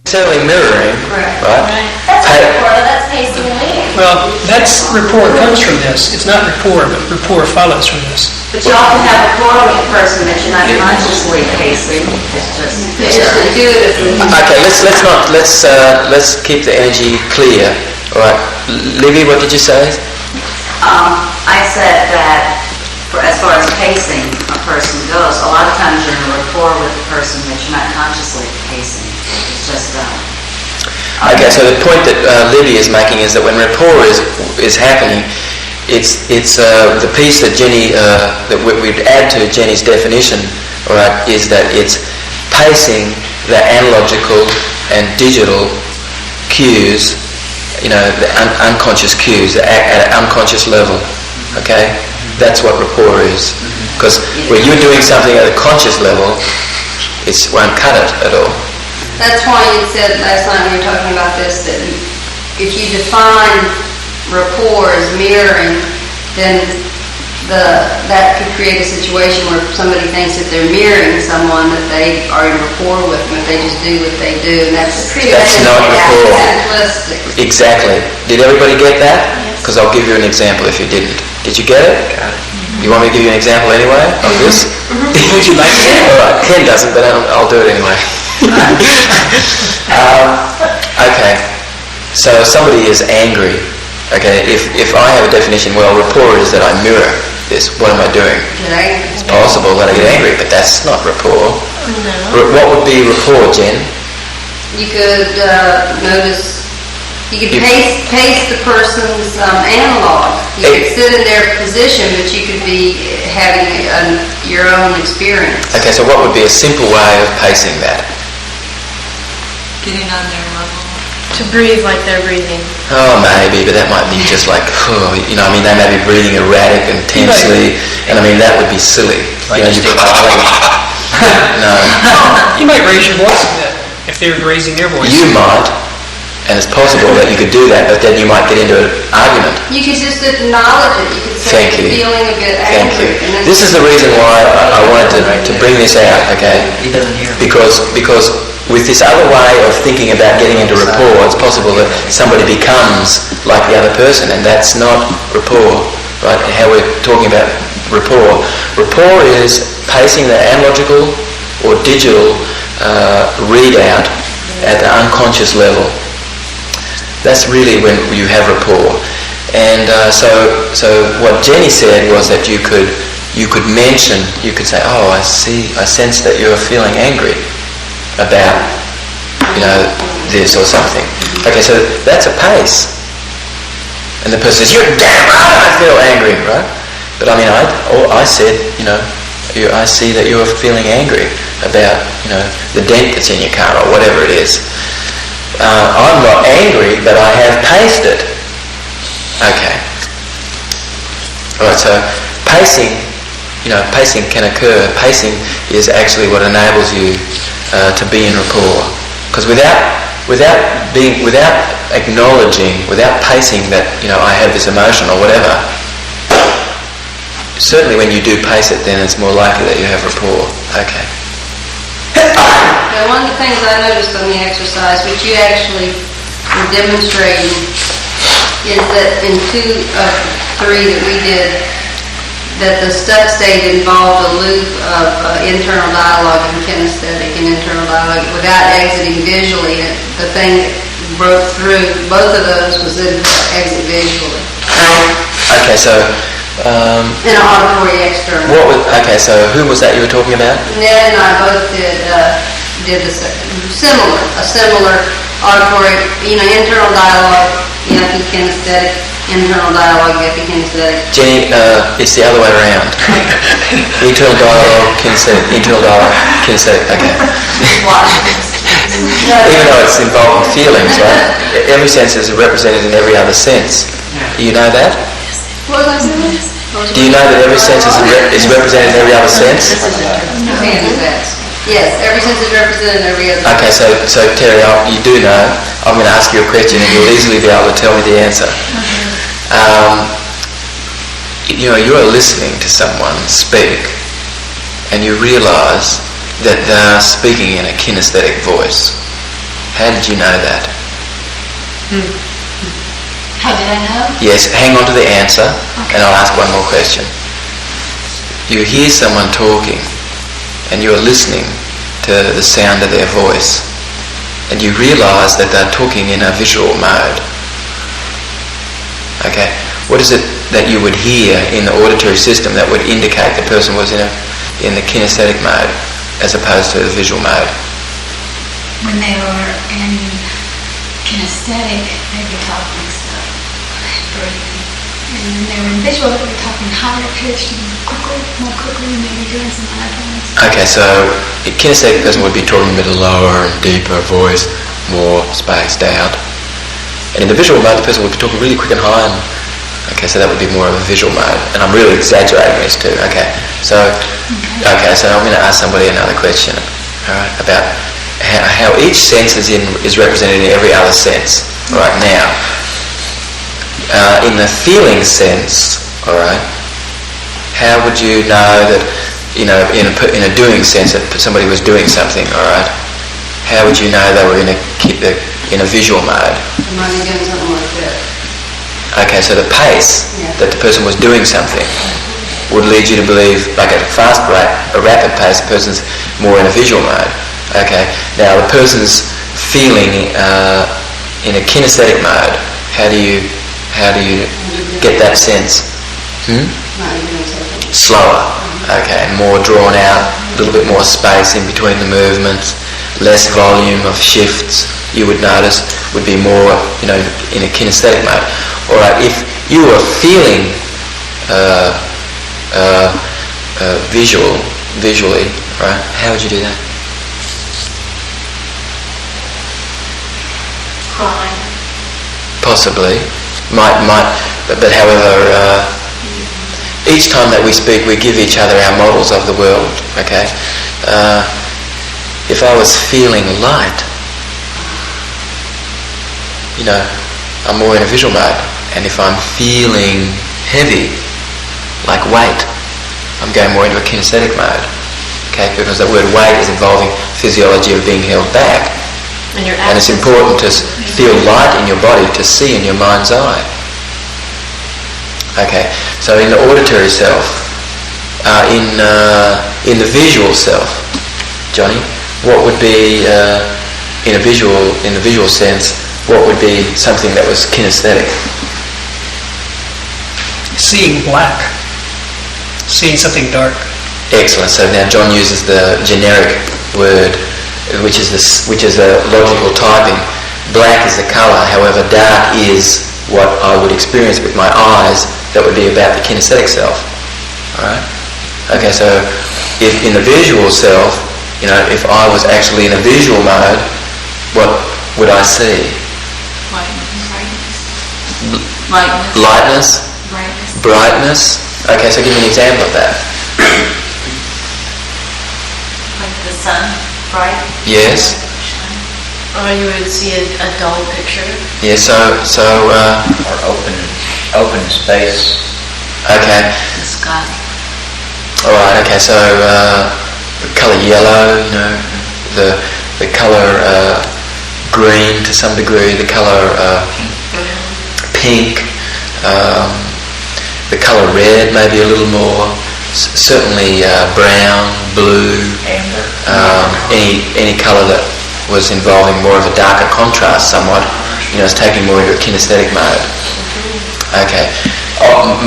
Certainly mirroring, right? That's not rapport, that's pacing and leading. Well, rapport comes from this. It's not rapport, but rapport follows from this. But you often have rapport with the person that you're not consciously pacing. It's just intuitively. Okay, let's keep the energy clear. All right, Livy, what did you say? I said that as far as pacing a person goes, a lot of times you're in a rapport with the person that you're not consciously pacing. It's just okay, so the point that Libby is making is that when rapport is happening, it's the piece that Jenny that we'd add to Jenny's definition, all right, is that it's pacing the analogical and digital cues, the unconscious cues at an unconscious level. Okay, that's what rapport is. Because when you're doing something at a conscious level, it won't cut it at all. That's why you said last night when we were talking about this that if you define rapport as mirroring, then that could create a situation where somebody thinks that they're mirroring someone that they are in rapport with, and that they just do what they do, and that's not rapport. simplistic. Exactly. Did everybody get that? Because I'll give you an example if you didn't. Did you get it? Got it. You want me to give you an example anyway of this? Would you like to? All right. Ken doesn't, but I'll do it anyway. Okay, so somebody is angry. Okay, if I have a definition, well, rapport is that I mirror this. What am I doing? It's possible that I get angry, but that's not rapport. No. What would be rapport, Jen? You could notice. You could pace the person's analog. You could sit in their position, but you could be having your own experience. Okay, so what would be a simple way of pacing that? Getting on their level. To breathe like they're breathing. Oh, maybe, but that might be just like, they may be breathing erratic and tensely, and that would be silly. Like you're No. You might raise your voice a bit if they're raising their voice. You might. And it's possible that you could do that, but then you might get into an argument. You could just acknowledge it. You could say you're feeling a bit angry. Thank you. This is the reason why I wanted to bring this out, okay? He doesn't hear. Because with this other way of thinking about getting into rapport, it's possible that somebody becomes like the other person, and that's not rapport, right? How we're talking about rapport. Rapport is pacing the analogical or digital readout at the unconscious level. That's really when you have rapport. And so what Jenny said was that you could mention, you could say, oh, I sense that you're feeling angry about, this or something. Okay, so that's a pace. And the person says, you're damn right I feel angry, right? But I said, I see that you're feeling angry about, the dent that's in your car or whatever it is. I'm not angry, but I have paced it. Okay. Alright, so pacing can occur. Pacing is actually what enables you to be in rapport. Because without acknowledging, without pacing that, I have this emotion or whatever, certainly when you do pace it, then it's more likely that you have rapport. Okay. Now, one of the things I noticed on the exercise, which you actually were demonstrating, is that in 2 of 3 that we did, that the stuck state involved a loop of internal dialogue and kinesthetic and internal dialogue without exiting visually. The thing that broke through both of those was in exit visually. Okay, so in an auditory external. So who was that you were talking about? Ned and I both did a similar auditory, internal dialogue, kinesthetic, internal dialogue, epikinesthetic. Jenny, it's the other way around. Internal dialogue, kinesthetic, internal dialogue, kinesthetic. Okay. Even though it's involving feelings, right? Every sense is represented in every other sense. Do you know that? What was I saying? Do you know that every sense is represented in every other sense? Yes, every sense is represented in every other sense. Okay, so Terry, you do know. I'm going to ask you a question and you'll easily be able to tell me the answer. You're listening to someone speak and you realise that they're speaking in a kinesthetic voice. How did you know that? How did I know? Yes, hang on to the answer, and I'll ask one more question. You hear someone talking, and you're listening to the sound of their voice, and you realise that they're talking in a visual mode. Okay, what is it that you would hear in the auditory system that would indicate the person was in the kinesthetic mode as opposed to the visual mode? When they were in kinesthetic, they'd be talking stuff, breathing. And when they were in visual, they'd be talking higher pitched and more quickly, maybe doing some eye points. Okay, so a kinesthetic person would be talking a bit lower and deeper voice, more spaced out. And in the visual mode, the person would be talking really quick and high. Okay, so that would be more of a visual mode. And I'm really exaggerating this too. Okay, so I'm going to ask somebody another question, all right, about how each sense is represented in every other sense. All right, now, in the feeling sense, all right, how would you know that, in a doing sense, that somebody was doing something, all right? How would you know they were in a visual mode? They might be doing something like that. Okay, so the pace that the person was doing something would lead you to believe, like at a fast rate, a rapid pace, the person's more in a visual mode. Okay, now the person's feeling in a kinesthetic mode. How do you get that sense? Slower. Okay, more drawn out, a little bit more space in between the movements, less volume of shifts. You would notice would be more, in a kinesthetic mode. All right, if you were feeling visually, right? How would you do that? Crying. Possibly, but however, each time that we speak, we give each other our models of the world. Okay, if I was feeling light, I'm more in a visual mode. And if I'm feeling heavy, like weight, I'm going more into a kinesthetic mode. Okay, because the word weight is involving physiology of being held back. And it's important to feel light in your body to see in your mind's eye. Okay, so in the auditory self, in the visual self, Johnny, what would be in the visual sense? What would be something that was kinesthetic? Seeing black. Seeing something dark. Excellent. So now John uses the generic word, which is a logical typing. Black is the colour. However, dark is what I would experience with my eyes. That would be about the kinesthetic self. All right. Okay. So if in the visual self, if I was actually in a visual mode, what would I see? Lightness. Brightness. Okay, so give me an example of that. Like the sun, bright? Yes. Or you would see a dull picture. Yeah, so or open space. Okay. The sky. Alright, okay, so the colour yellow, the colour green to some degree, the colour pink, the colour red maybe a little more, certainly brown, blue, any colour that was involving more of a darker contrast somewhat, it's taking more into a kinesthetic mode. Okay.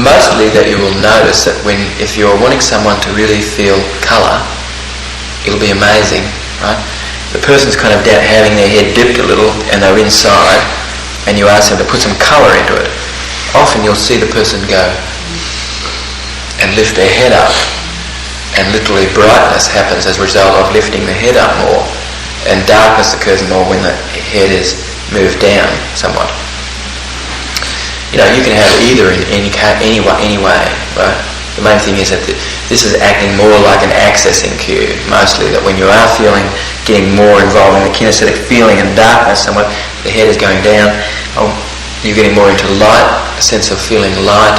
Mostly that you will notice that if you're wanting someone to really feel colour, it'll be amazing, right? The person's kind of having their head dipped a little and they're inside, and you ask them to put some colour into it. Often you'll see the person go and lift their head up, and literally brightness happens as a result of lifting the head up more, and darkness occurs more when the head is moved down somewhat. You can have either in any way, right? The main thing is that this is acting more like an accessing cue, mostly, that when you are getting more involved in the kinesthetic feeling and darkness somewhat, the head is going down, you're getting more into light, a sense of feeling light,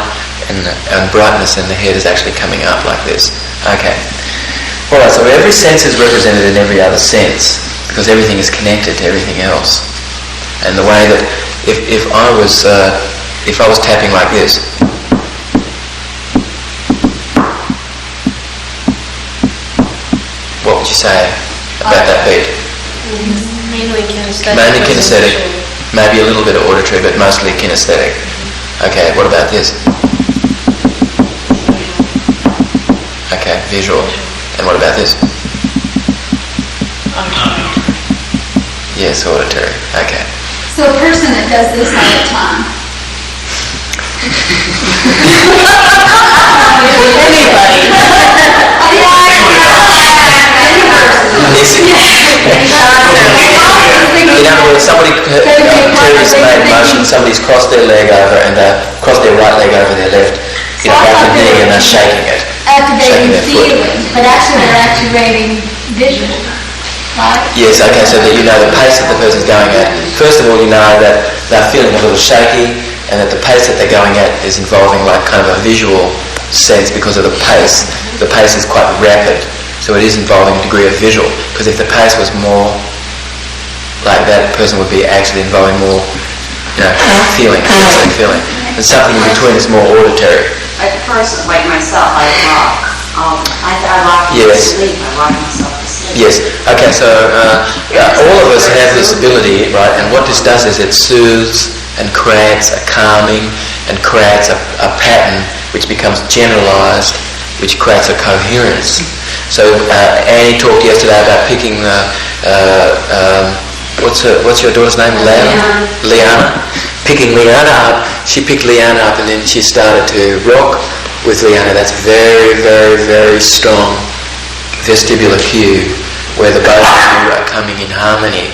and brightness, and the head is actually coming up like this. Okay. Alright, so every sense is represented in every other sense, because everything is connected to everything else. And the way that if I was tapping like this, what would you say about that beat? Mainly kinesthetic. Mainly kinesthetic, maybe a little bit of auditory, but mostly kinesthetic. Okay, what about this? Okay, visual. And what about this? Yes, auditory. Okay. So a person that does this all the time. In other words, somebody terrorist made motion, somebody's crossed their leg over and crossed their right leg over their left, back and knee, and they're shaking it. Activating feeling, but actually they're activating vision, right? Yes, okay, so that you know the pace that the person's going at. First of all, you know that they're feeling a little shaky, and that the pace that they're going at is involving like kind of a visual sense because of the pace. The pace is quite rapid, so it is involving a degree of visual. Because if the pace was more like that, person would be actually involving more, feeling. And something in between is more auditory. Like a person, like myself, I rock. I rock to sleep. I rock myself to sleep. Yes. Okay, so all of us have this ability, right? And what this does is it soothes and creates a calming and creates a pattern which becomes generalized, which creates a coherence. So Annie talked yesterday about picking what's your daughter's name? Liana. Picking Liana up. She picked Liana up and then she started to rock with Liana. That's very, very, very strong vestibular cue where the both of you are coming in harmony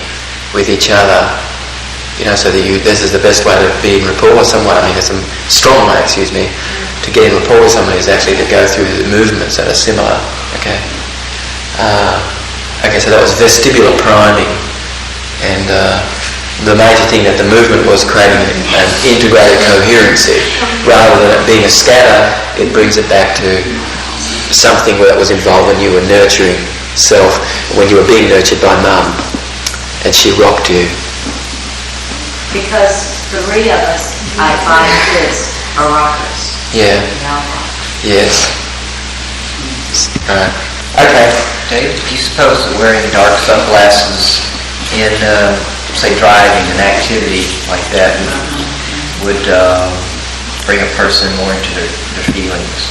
with each other. So that this is the best way to be in rapport with someone. I mean, it's a strong way, to get in rapport with someone is actually to go through the movements that are similar. Okay. So that was vestibular priming, and the major thing that the movement was creating an integrated coherency. Rather than it being a scatter, it brings it back to something that was involved when you were nurturing self, when you were being nurtured by mum, and she rocked you. Because 3 of us, 5 kids, are rockers. Yeah. Yes. Right. Okay. Dave, do you suppose that wearing dark sunglasses in, say, driving an activity like that would bring a person more into their feelings?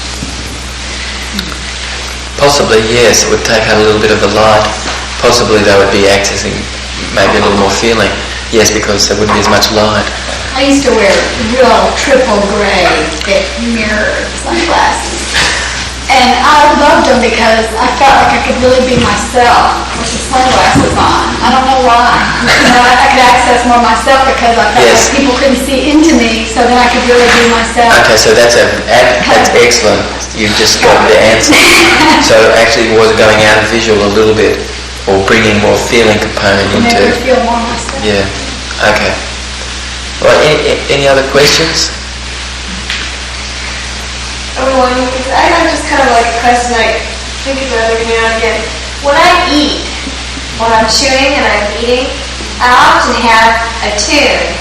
Possibly, yes. It would take out a little bit of the light. Possibly they would be accessing maybe a little more feeling. Yes, because there wouldn't be as much light. I used to wear real triple gray thick mirror sunglasses. And I loved them because I felt like I could really be myself with the sunglasses on. I don't know why. I could access more myself because I felt like people couldn't see into me, so then I could really be myself. Okay, so that's excellent. You just got the answer. So actually it was going out of visual a little bit, or bringing more feeling component into... Make me feel more myself. Yeah, okay. Well, any other questions? I have just kind of like a question I think about every now and again. When I eat, when I'm chewing and I'm eating, I often have a tune,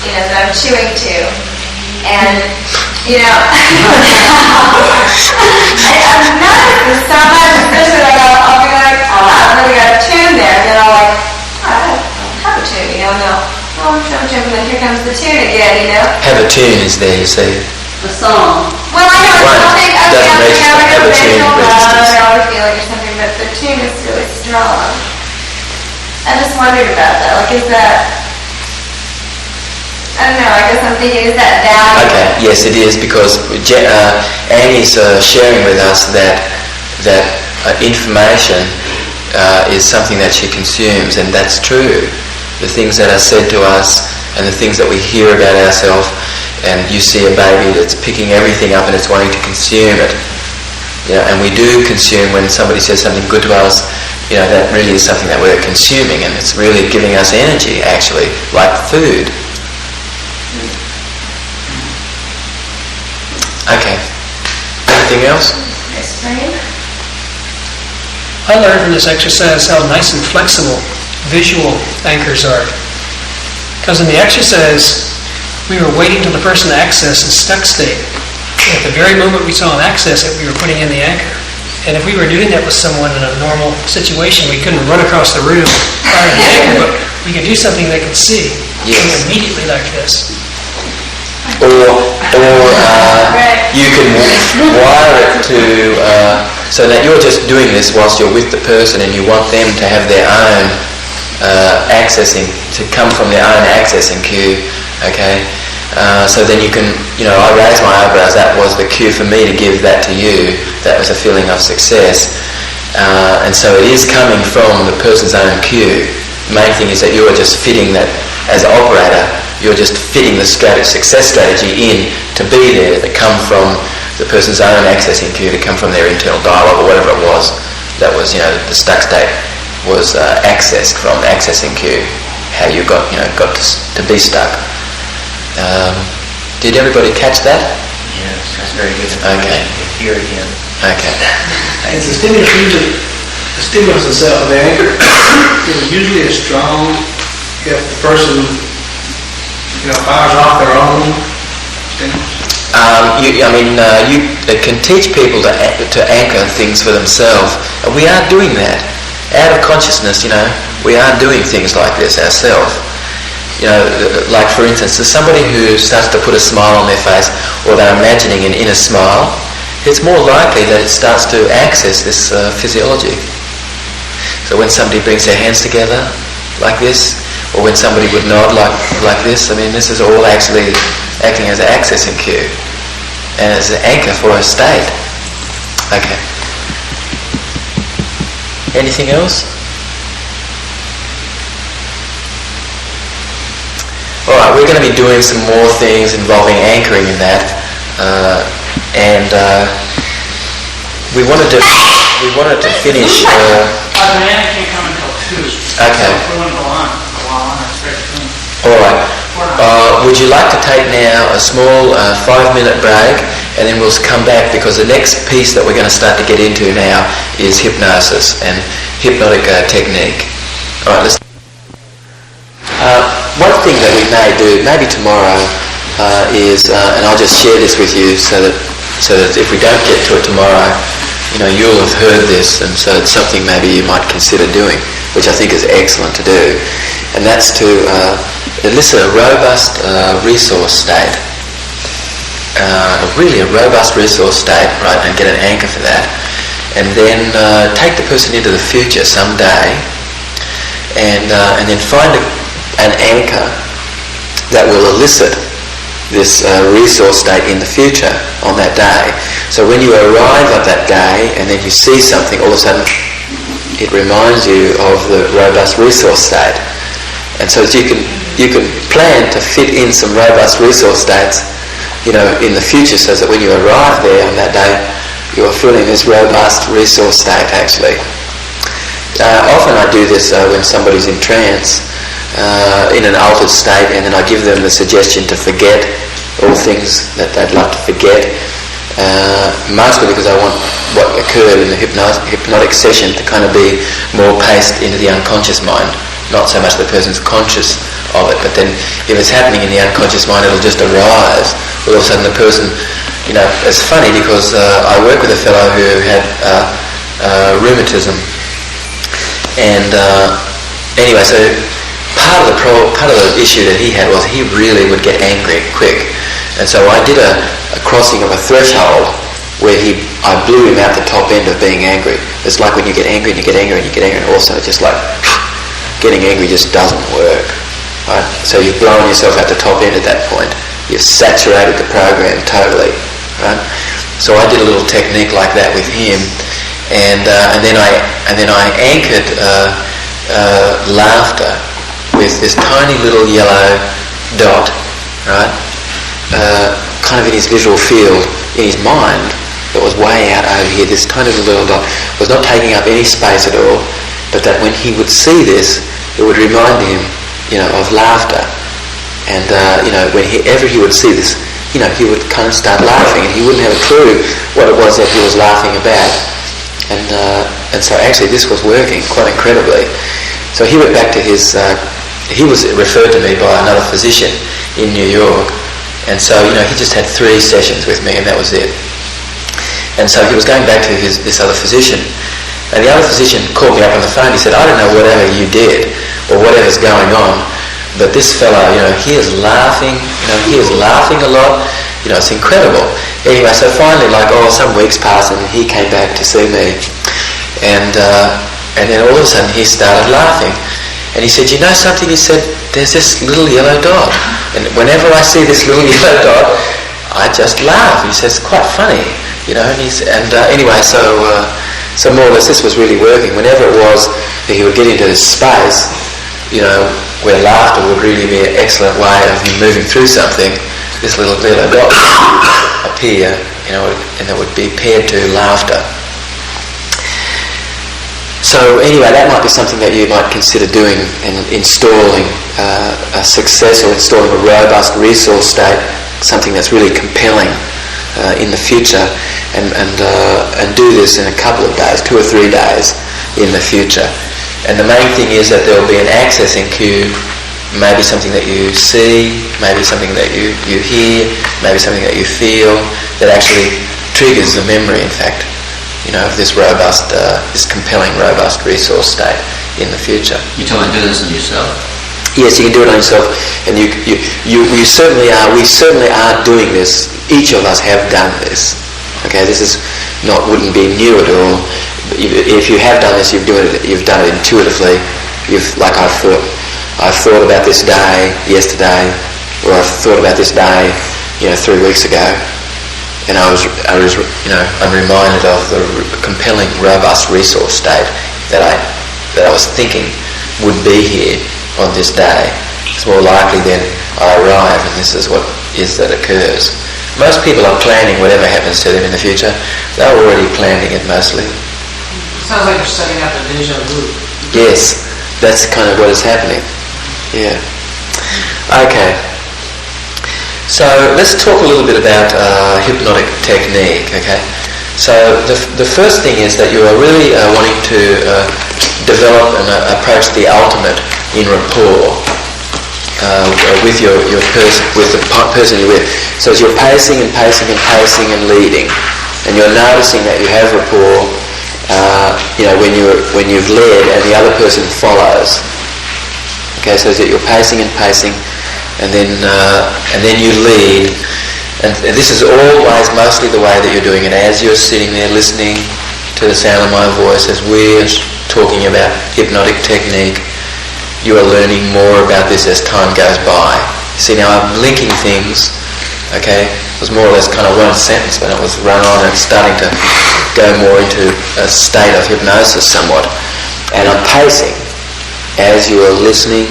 that I'm chewing to. And, I'm noticing so much, especially like I'll be like, I've really got a tune there. And then I'll like, I don't have a tune, and I'm tune, and then here comes the tune again, Have a tune is there, you see. The song. Well, I know, Right. I think Doesn't register. Have a tune registers. I always feel like or something, but the tune is really strong. I just wondered about that. Like, is that, I don't know, I guess I'm thinking, is that value? Okay, yes it is, because Annie's sharing with us that information is something that she consumes, and that's true. The things that are said to us and the things that we hear about ourselves, and you see a baby that's picking everything up and it's wanting to consume it. And we do consume when somebody says something good to us, that really is something that we're consuming, and it's really giving us energy, actually, like food. Okay. Anything else? I learned from this exercise how nice and flexible visual anchors are. Because in the exercise, we were waiting till the person accessed a stuck state. At the very moment we saw them access it, we were putting in the anchor. And if we were doing that with someone in a normal situation, we couldn't run across the room prior to the anchor, but we could do something they could see immediately like this. Or you can wire it to so that you're just doing this whilst you're with the person, and you want them to have their own accessing, to come from their own accessing cue. Okay, so then you can, I raise my eyebrows. That was the cue for me to give that to you. That was a feeling of success, and so it is coming from the person's own cue. The main thing is that you're just fitting that as an operator. You're just fitting the success strategy in to be there, to come from the person's own accessing cue, to come from their internal dialogue or whatever it was. That was, the stuck state was accessed from the accessing cue. How you got to be stuck. Did everybody catch that? Yes, that's very good. Okay. Here again. Okay. Is the stimulus itself, the anchor, is usually as strong if the person, fires off their own stimulus? You can teach people to anchor things for themselves, and we are doing that. Out of consciousness, we are doing things like this ourselves. Like for instance, there's somebody who starts to put a smile on their face, or they're imagining an inner smile, it's more likely that it starts to access this physiology. So when somebody brings their hands together like this, or when somebody would nod like this, this is all actually acting as an accessing cue and as an anchor for a state. Okay. Anything else? Alright, we're going to be doing some more things involving anchoring in that, and we wanted to finish. Diana can't come until 2. Okay. So if we want to go on a while, that's great. Alright. Would you like to take now a small 5-minute break, and then we'll come back, because the next piece that we're going to start to get into now is hypnosis and hypnotic technique. Alright, let's. One thing that we may do, maybe tomorrow, is, and I'll just share this with you so that if we don't get to it tomorrow, you'll have heard this, and so it's something maybe you might consider doing, which I think is excellent to do, and that's to elicit a robust resource state, really a robust resource state, right, and get an anchor for that, and then take the person into the future someday, and then find an anchor that will elicit this resource state in the future on that day. So when you arrive at that day and then you see something, all of a sudden it reminds you of the robust resource state. And so you can plan to fit in some robust resource states, in the future, so that when you arrive there on that day, you're feeling this robust resource state actually. Often I do this when somebody's in trance, in an altered state, and then I give them the suggestion to forget all things that they'd like to forget, mostly because I want what occurred in the hypnotic session to kind of be more paced into the unconscious mind, not so much the person's conscious of it, but then if it's happening in the unconscious mind, it'll just arise. All of a sudden the person, it's funny because I work with a fellow who had rheumatism, and anyway, so part of the issue that he had was he really would get angry quick, and so I did a crossing of a threshold where I blew him out the top end of being angry. It's like when you get angry and you get angry and you get angry, and also just like getting angry just doesn't work, right? So you've blown yourself out the top end at that point. You've saturated the program totally, right? So I did a little technique like that with him, and then I anchored laughter with this tiny little yellow dot, right? Kind of in his visual field, in his mind, that was way out over here. This tiny little dot was not taking up any space at all, but that when he would see this, it would remind him, of laughter. And whenever he would see this, he would kind of start laughing, and he wouldn't have a clue what it was that he was laughing about. And so actually this was working quite incredibly. So he went back to his, he was referred to me by another physician in New York, and so, he just had 3 sessions with me and that was it. And so he was going back to this other physician, and the other physician called me up on the phone. He said, I don't know whatever you did or whatever's going on, but this fellow, he is laughing, he is laughing a lot, it's incredible. Anyway, so finally, some weeks passed and he came back to see me, and then all of a sudden he started laughing. And he said, you know something? He said, there's this little yellow dot. And whenever I see this little yellow dot, I just laugh. He says, it's quite funny, anyway, so more or less this was really working. Whenever it was that he would get into this space, where laughter would really be an excellent way of him moving through something, this little yellow dot would appear, and it would be paired to laughter. So anyway, that might be something that you might consider doing and installing a success or installing a robust resource state, something that's really compelling in the future, and do this in a couple of days, 2 or 3 days in the future. And the main thing is that there will be an accessing cue, maybe something that you see, maybe something that you hear, maybe something that you feel, that actually triggers the memory, in fact, of this robust, this compelling, robust resource state in the future. You tell me to do this on yourself? Yes, you can do it on yourself, and you certainly are. We certainly are doing this. Each of us have done this. Okay, this is wouldn't be new at all. If you have done this, you've done it intuitively. I've thought about this day yesterday, or I've thought about this day, 3 weeks ago, and I'm reminded of the compelling, robust resource state that I was thinking would be here on this day. It's more likely then I arrive, and this is what is that occurs. Most people are planning whatever happens to them in the future. They're already planning it mostly. Sounds like you're setting up a deja vu. Yes, that's kind of what is happening. Yeah. Okay. So let's talk a little bit about hypnotic technique. Okay. So the first thing is that you are really wanting to develop and approach the ultimate in rapport with your person, with the person you're with. So as you're pacing and pacing and pacing and leading, and you're noticing that you have rapport, when you've led and the other person follows. Okay, so that you're pacing and pacing, and then you lead, and this is always mostly the way that you're doing it. As you're sitting there listening to the sound of my voice, as we're talking about hypnotic technique, you are learning more about this as time goes by. You see, now I'm linking things. Okay, it was more or less kind of one sentence, but it was run on and starting to go more into a state of hypnosis somewhat. And I'm pacing as you are listening,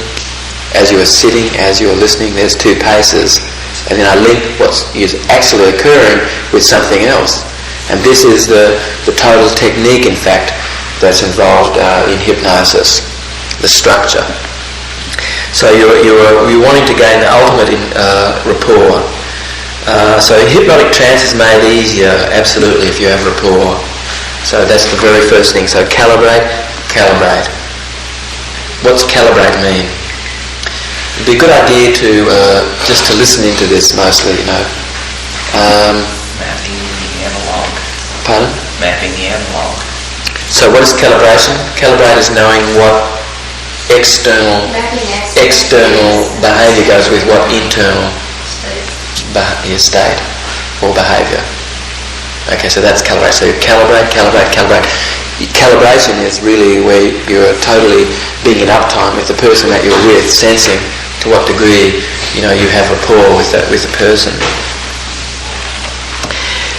as you are sitting, as you are listening. There's 2 paces, and then I link what is actually occurring with something else. And this is the total technique, in fact, that's involved in hypnosis, the structure. So you're wanting to gain the ultimate in rapport. So hypnotic trance is made easier, absolutely, if you have rapport. So that's the very first thing. So calibrate. What's calibrate mean? It'd be a good idea to just to listen into this mostly, Mapping the analog. Pardon? Mapping the analog. So what is calibration? Calibrate is knowing what external behaviour goes with what internal state or behaviour. Okay, so that's calibrate. So you calibrate. Calibration is really where you're totally being in uptime with the person that you're with, sensing to what degree you have rapport with the person.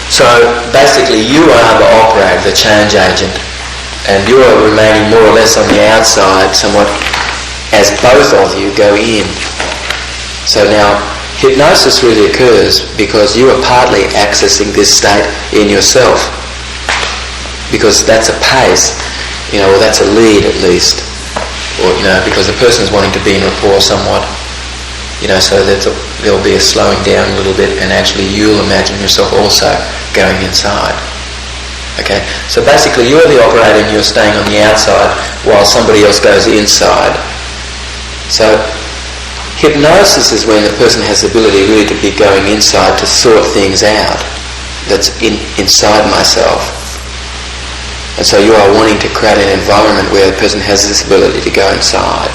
So basically, you are the operator, the change agent, and you are remaining more or less on the outside, somewhat as both of you go in. So now, hypnosis really occurs because you are partly accessing this state in yourself, because that's a pace, or that's a lead at least, or because the person is wanting to be in rapport somewhat, so that there'll be a slowing down a little bit, and actually you'll imagine yourself also going inside. Okay, so basically you're the operator and you're staying on the outside while somebody else goes inside. So hypnosis is when the person has the ability really to be going inside to sort things out that's inside myself. And so you are wanting to create an environment where the person has this ability to go inside.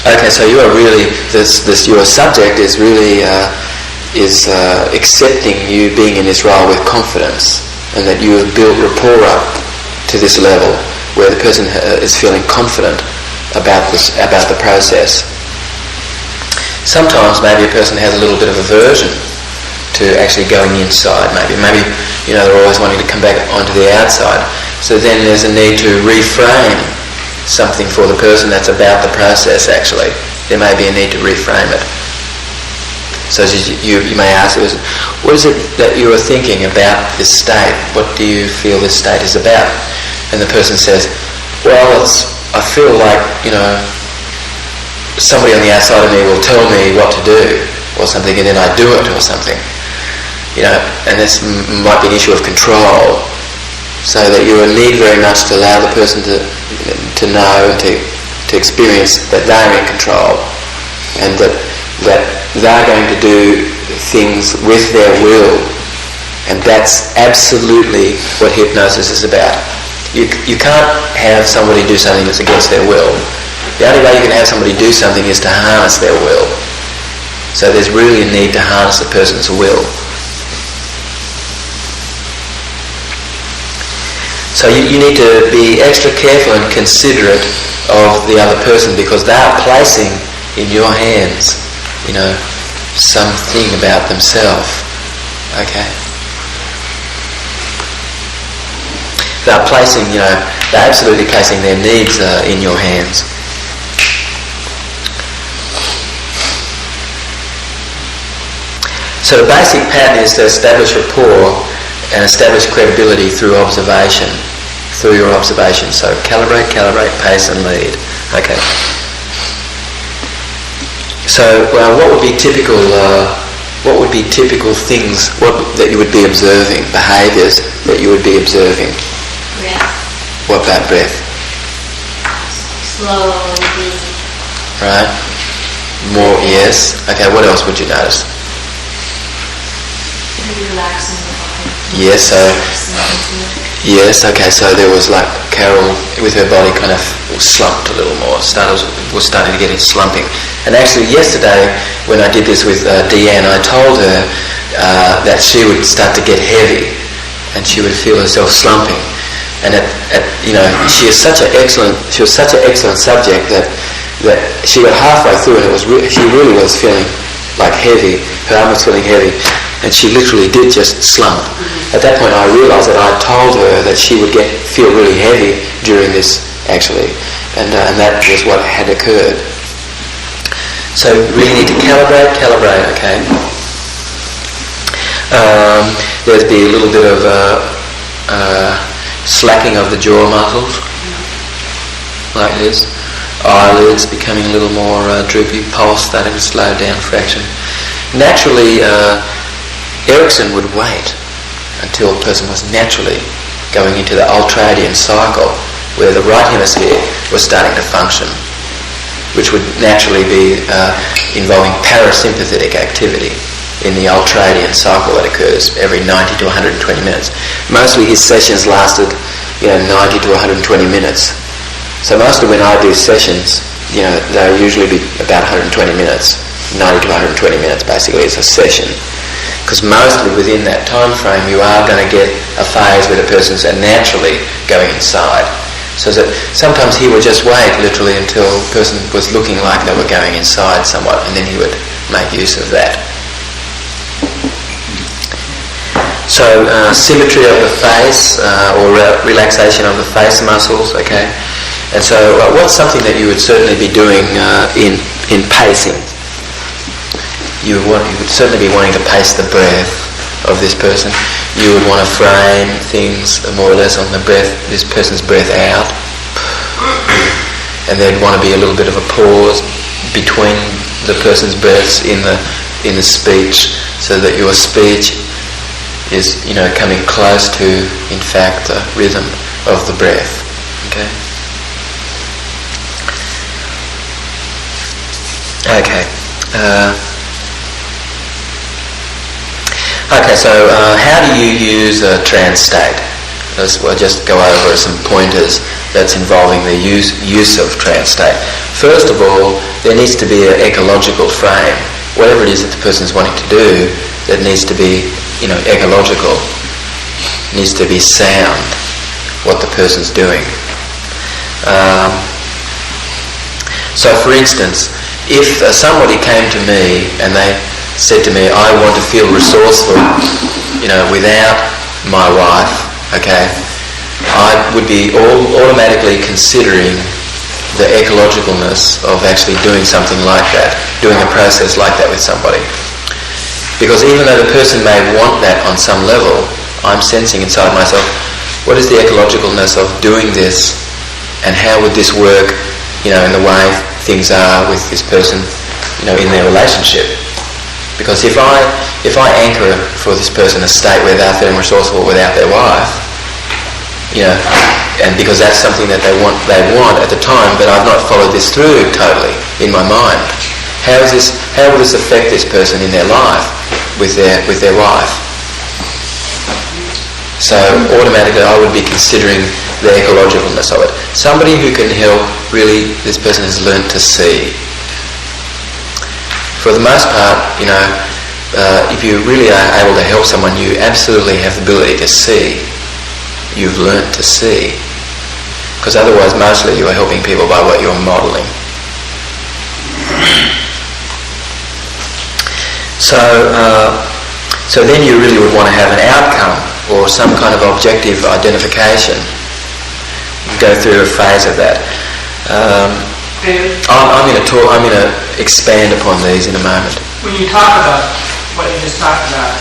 Okay, so you are really, your subject is really accepting you being in this role with confidence, and that you have built rapport up to this level where the person is feeling confident about the process. Sometimes maybe a person has a little bit of aversion to actually going inside. Maybe they're always wanting to come back onto the outside. So then there's a need to reframe something for the person that's about the process. Actually, there may be a need to reframe it. So you may ask, what is it that you are thinking about this state? What do you feel this state is about? And the person says, well, I feel like, somebody on the outside of me will tell me what to do or something, and then I do it or something. And this might be an issue of control. So that you need very much to allow the person to know and to experience that they're in control, and that they're going to do things with their will. And that's absolutely what hypnosis is about. You can't have somebody do something that's against their will. The only way you can have somebody do something is to harness their will. So there's really a need to harness the person's will. So you need to be extra careful and considerate of the other person, because they are placing in your hands, something about themselves. Okay? They're placing, they're absolutely placing their needs in your hands. So the basic pattern is to establish rapport and establish credibility through observation, through your observation. So calibrate, pace and lead. Okay. So what would be typical things that you would be observing, behaviours that you would be observing? Breath. What about breath? Slow, deep. Right. More, yes. Okay, what else would you notice? Relaxing the body. Yes, yes, okay, so there was like Carol with her body kind of slumped a little more, was starting to get into slumping. And actually yesterday when I did this with Deanne, I told her that she would start to get heavy and she would feel herself slumping. And she was such an excellent subject that she got halfway through and she really was feeling like heavy, her arm was feeling heavy. And she literally did just slump. At that point I realised that I told her that she would feel really heavy during this, actually. And that was what had occurred. So we really need to calibrate, okay? There'd be a little bit of slacking of the jaw muscles, like this. Eyelids becoming a little more droopy, pulse starting to slow down, fraction. Naturally, Erickson would wait until a person was naturally going into the ultradian cycle, where the right hemisphere was starting to function, which would naturally be involving parasympathetic activity in the ultradian cycle that occurs every 90 to 120 minutes. Mostly his sessions lasted 90 to 120 minutes. So mostly when I do sessions, they'll usually be about 120 minutes. 90 to 120 minutes basically is a session. Because mostly within that time frame you are going to get a phase where the person's naturally going inside. So that sometimes he would just wait literally until the person was looking like they were going inside somewhat, and then he would make use of that. So symmetry of the face or relaxation of the face muscles, okay? And so what's something that you would certainly be doing in pacing? You would certainly be wanting to pace the breath of this person. You would want to frame things more or less on the breath, this person's breath out. And there'd want to be a little bit of a pause between the person's breaths in the in the speech, so that your speech is, coming close to, in fact, the rhythm of the breath. Okay. Okay. So how do you use a trance state? We'll just go over some pointers that's involving the use of trance state. First of all, there needs to be an ecological frame. Whatever it is that the person's wanting to do, that needs to be, ecological. Needs to be sound, what the person's doing. So for instance, if somebody came to me and they said to me, I want to feel resourceful, without my wife, okay, I would be automatically considering the ecologicalness of actually doing something like that, doing a process like that with somebody. Because even though the person may want that on some level, I'm sensing inside myself, what is the ecologicalness of doing this, and how would this work, in the way things are with this person, in their relationship. Because if I anchor for this person a state where they're feeling resourceful without their wife, and because that's something that they want at the time, but I've not followed this through totally in my mind. How will this affect this person in their life with their wife? So automatically I would be considering the ecologicalness of it. Somebody who can help, really, this person has learnt to see. For the most part, if you really are able to help someone, you absolutely have the ability to see. You've learnt to see. Because otherwise, mostly you are helping people by what you're modelling. So then you really would want to have an outcome or some kind of objective identification. Go through a phase of that. I'm going to expand upon these in a moment. When you talk about what you just talked about,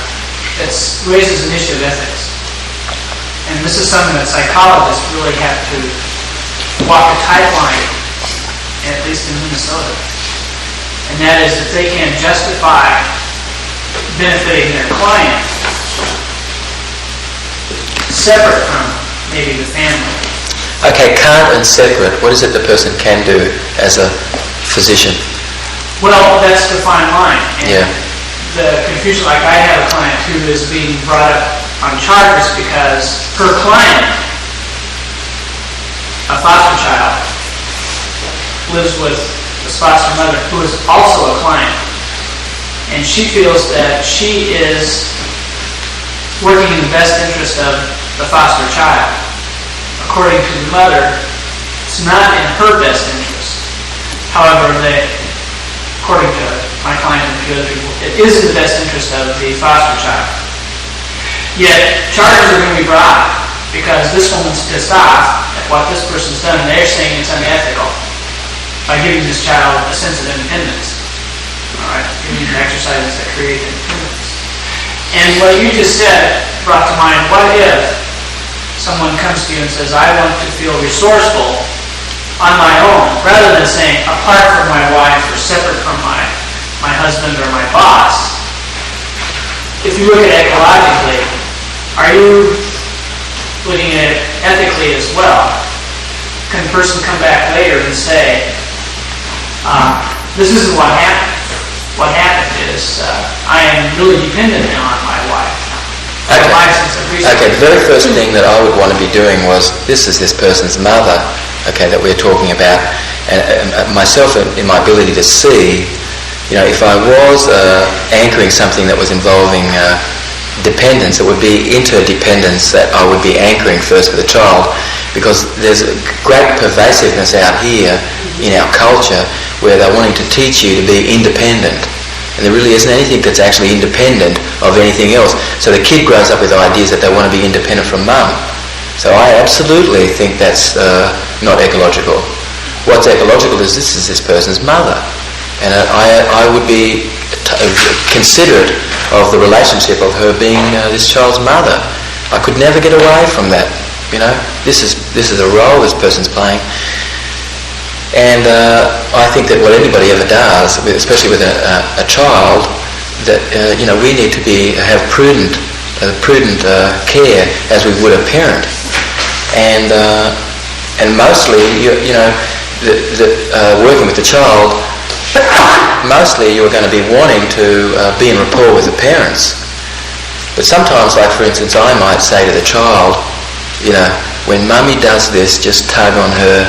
it raises an issue of ethics. And this is something that psychologists really have to walk a tight line, at least in Minnesota. And that is that they can justify benefiting their client separate from maybe the family. Okay, can't and separate, what is it the person can do as a physician? Well, that's the fine line. And Yeah. the confusion, like I have a client who is being brought up on charges because her client, a foster child, lives with the foster mother who is also a client. And she feels that she is working in the best interest of the foster child. According to the mother, it's not in her best interest. However, according to my client and a few other people, it is in the best interest of the foster child. Yet, charges are going to be brought because this woman's pissed off at what this person's done. They're saying it's unethical by giving this child a sense of independence. All right, giving them exercises that create independence. And what you just said brought to mind, what if someone comes to you and says, I want to feel resourceful on my own, rather than saying apart from my wife or separate from my husband or my boss. If you look at it ecologically, are you looking at it ethically as well? Can the person come back later and say, this isn't what happened. What happened is I am really dependent now on my wife. Okay, the very first thing that I would want to be doing was, this is this person's mother, okay, that we're talking about, and myself in my ability to see, if I was anchoring something that was involving dependence, it would be interdependence that I would be anchoring first with the child, because there's a great pervasiveness out here in our culture where they're wanting to teach you to be independent. And there really isn't anything that's actually independent of anything else. So the kid grows up with ideas that they want to be independent from mum. So I absolutely think that's not ecological. What's ecological is this person's mother. And I would be considerate of the relationship of her being this child's mother. I could never get away from that. This is a role this person's playing. And I think that what anybody ever does, especially with a child, that we need to have prudent care as we would a parent, and mostly working with the child, mostly you're going to be wanting to be in rapport with the parents. But sometimes, like for instance, I might say to the child, when mummy does this, just tug on her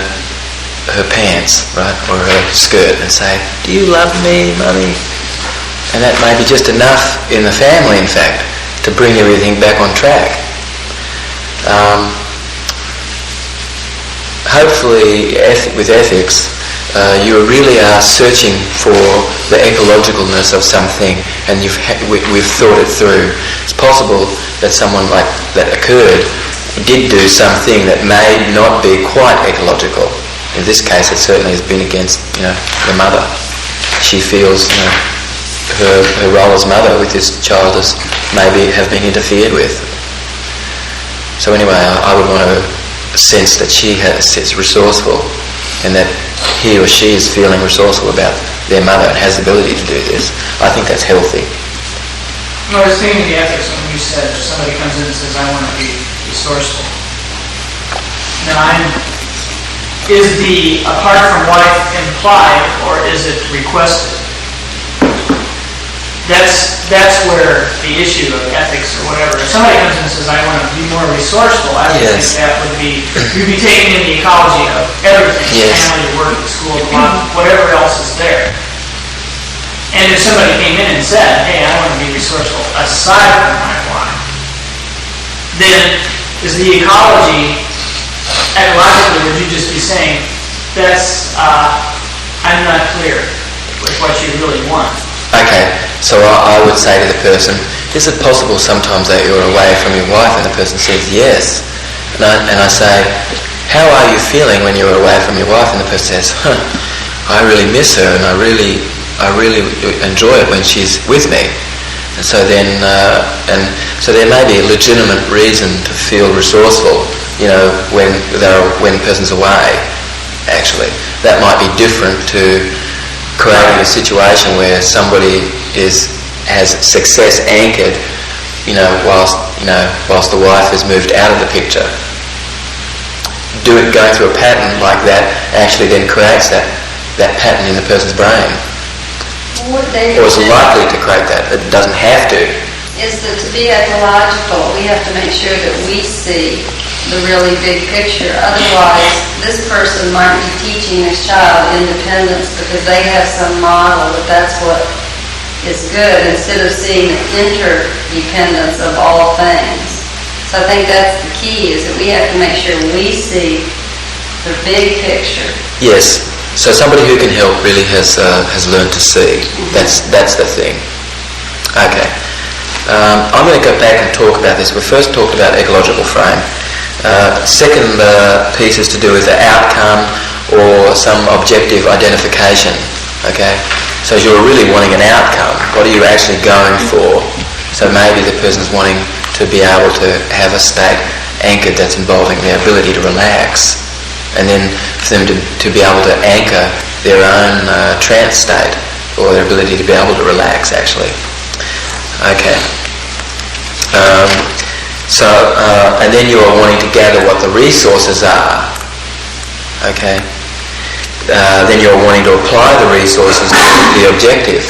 pants, right, or her skirt, and say, "Do you love me, mummy?" And that may be just enough in the family, in fact, to bring everything back on track. Hopefully, with ethics, you really are searching for the ecologicalness of something, and we've thought it through. It's possible that someone like that occurred did do something that may not be quite ecological. In this case, it certainly has been against, the mother. She feels, her role as mother with this child has maybe have been interfered with. So anyway, I would want to sense that it's resourceful, and that he or she is feeling resourceful about their mother and has the ability to do this. I think that's healthy. I was thinking of the ethics when you said somebody comes in and says, "I want to be resourceful." Now, is the apart from wife implied, or is it requested? That's where the issue of ethics or whatever. If somebody comes in and says, "I want to be more resourceful," I would think that would be, you'd be taking in the ecology of everything, family, work, school, whatever else is there. And if somebody came in and said, "Hey, I want to be resourceful aside from my wife," then is the ecology, ecologically, would you just be saying, I'm not clear with what you really want? Okay, so I would say to the person, "Is it possible sometimes that you're away from your wife?" And the person says, "Yes." And I say, "How are you feeling when you're away from your wife?" And the person says, "I really miss her, and I really enjoy it when she's with me." And so then, so there may be a legitimate reason to feel resourceful, when a person's away. Actually, that might be different to creating a situation where somebody has success anchored, whilst the wife has moved out of the picture. Going through a pattern like that actually then creates that pattern in the person's brain. Or is likely to create that. It doesn't have to. Is that to be ecological, we have to make sure that we see the really big picture. Otherwise, this person might be teaching this child independence because they have some model that that's what is good, instead of seeing the interdependence of all things. So I think that's the key, is that we have to make sure we see the big picture. Yes. So somebody who can help really has learned to see. That's the thing. Okay. I'm going to go back and talk about this. We first talked about ecological frame. Second piece is to do with the outcome or some objective identification. Okay. So you're really wanting an outcome. What are you actually going for? So maybe the person's wanting to be able to have a state anchored that's involving their ability to relax, and then for them to be able to anchor their own trance state, or their ability to be able to relax, actually. Okay. And then you are wanting to gather what the resources are. Okay. Then you're wanting to apply the resources to the objective.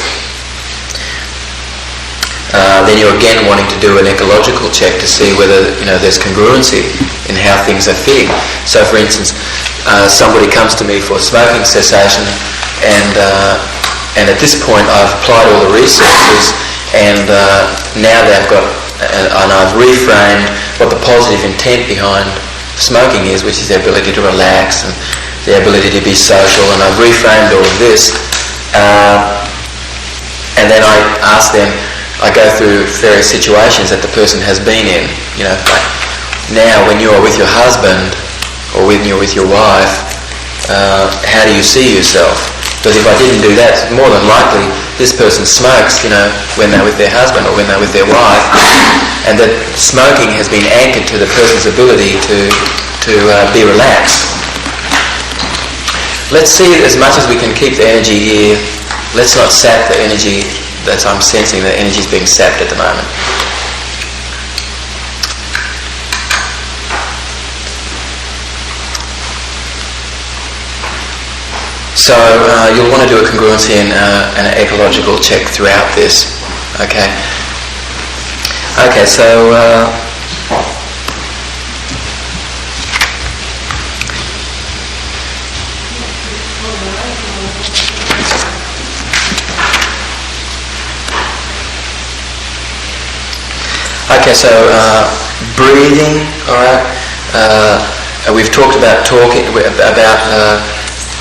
Then you're again wanting to do an ecological check to see whether there's congruency in how things are fitting. So, for instance, somebody comes to me for smoking cessation, and at this point I've applied all the resources, and now they've got, and I've reframed what the positive intent behind smoking is, which is their ability to relax and their ability to be social, and I've reframed all of this, and then I ask them. I go through various situations that the person has been in. Like now when you're with your husband or when you're with your wife, how do you see yourself? Because if I didn't do that, more than likely this person smokes, when they're with their husband or when they're with their wife, and that smoking has been anchored to the person's ability to be relaxed. Let's see, as much as we can keep the energy here, let's not sap the energy That's I'm sensing that energy is being sapped at the moment. So you'll want to do a congruency and an ecological check throughout this. Okay. Okay. So. Okay, so breathing, all right. We've talked about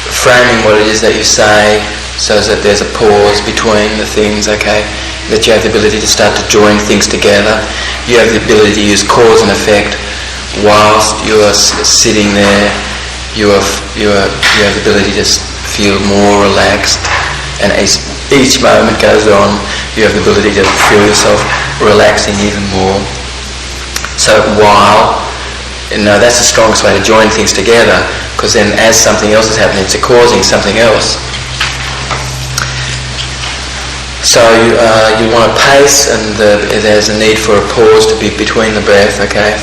framing what it is that you say, so that there's a pause between the things. Okay, that you have the ability to start to join things together. You have the ability to use cause and effect whilst you are sitting there. You have the ability to feel more relaxed, and as each moment goes on, you have the ability to feel yourself relaxing even more. So that's the strongest way to join things together, because then as something else is happening, it's causing something else. So you want to pace, and there's a need for a pause to be between the breath. Okay.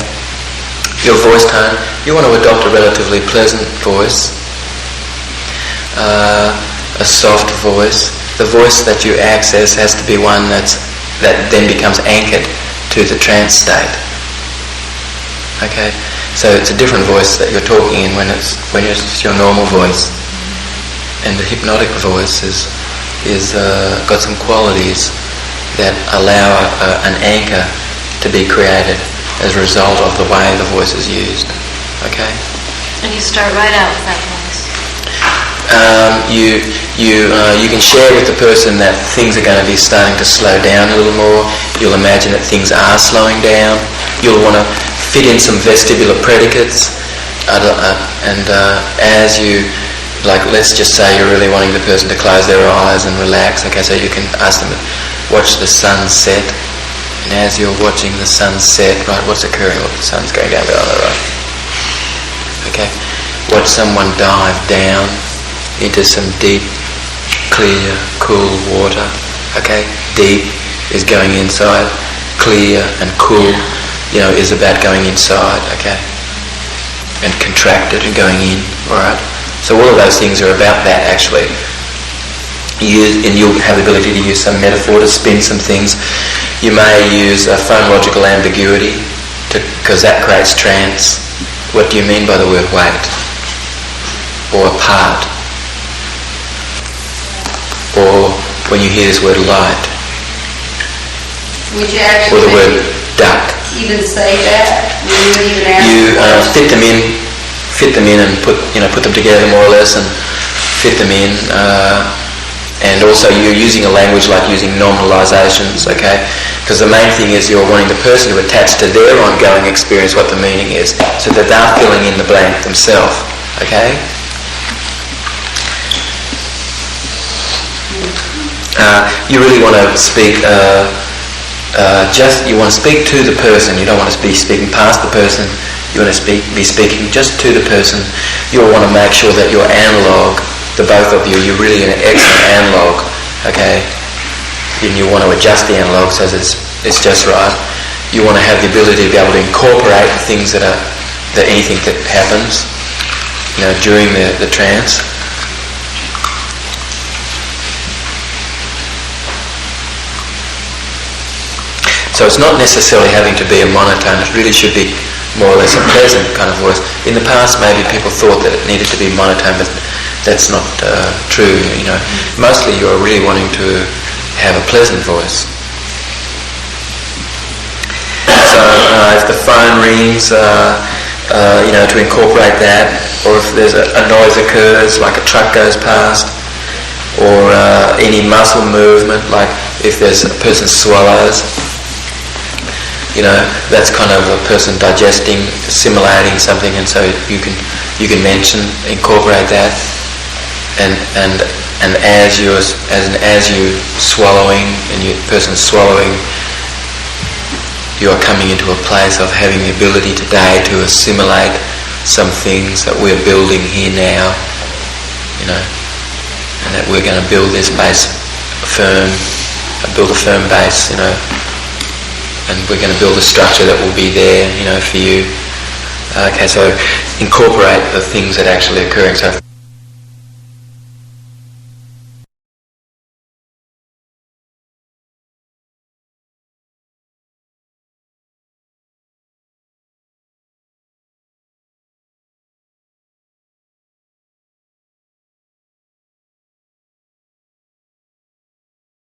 Your voice tone, you want to adopt a relatively pleasant voice, a soft voice. The voice that you access has to be one that then becomes anchored to the trance state. Okay, so it's a different voice that you're talking in when it's your normal voice, and the hypnotic voice is got some qualities that allow an anchor to be created as a result of the way the voice is used. Okay. And you start right out with that voice. You can share with the person that things are going to be starting to slow down a little more. You'll imagine that things are slowing down. You'll want to fit in some vestibular predicates, and as you, like, let's just say you're really wanting the person to close their eyes and relax. Okay, so you can ask them to watch the sun set, and as you're watching the sun set, right, what's occurring? Well, the sun's going down, right? Okay, watch someone dive down into some deep, clear, cool water. Okay, deep is going inside, clear and cool, is about going inside. Okay, and contracted and going in. All right. So all of those things are about that actually. And you'll have the ability to use some metaphor to spin some things. You may use a phonological ambiguity because that creates trance. What do you mean by the word wait? Or part? Or when you hear this word light? Would you Or actually the word duck? even say that? You would even ask You the question? fit them in and put them together more or less, and fit them in. And also you're using a language like using nominalizations, okay? Because the main thing is you're wanting the person to attach to their ongoing experience what the meaning is, so that they're filling in the blank themselves, okay? You really want to speak you want to speak to the person. You don't want to be speaking past the person. You want to be speaking just to the person. You'll want to make sure that your analog, the both of you're really in an excellent analog, okay? And you want to adjust the analog so that it's just right. You want to have the ability to be able to incorporate things that anything that happens, during the trance. So it's not necessarily having to be a monotone. It really should be more or less a pleasant kind of voice. In the past, maybe people thought that it needed to be monotone, but that's not true. Mostly you're really wanting to have a pleasant voice. So if the phone rings, to incorporate that, or if there's a noise occurs, like a truck goes past, or any muscle movement, like if there's a person swallows. That's kind of a person digesting, assimilating something, and so you can incorporate that, and as you swallowing and your person's swallowing, you are coming into a place of having the ability today to assimilate some things that we're building here now, and that we're going to build this base firm, build a firm base, you know, and we're going to build a structure that will be there, you know, for you. Okay, so incorporate the things that are actually occurring. So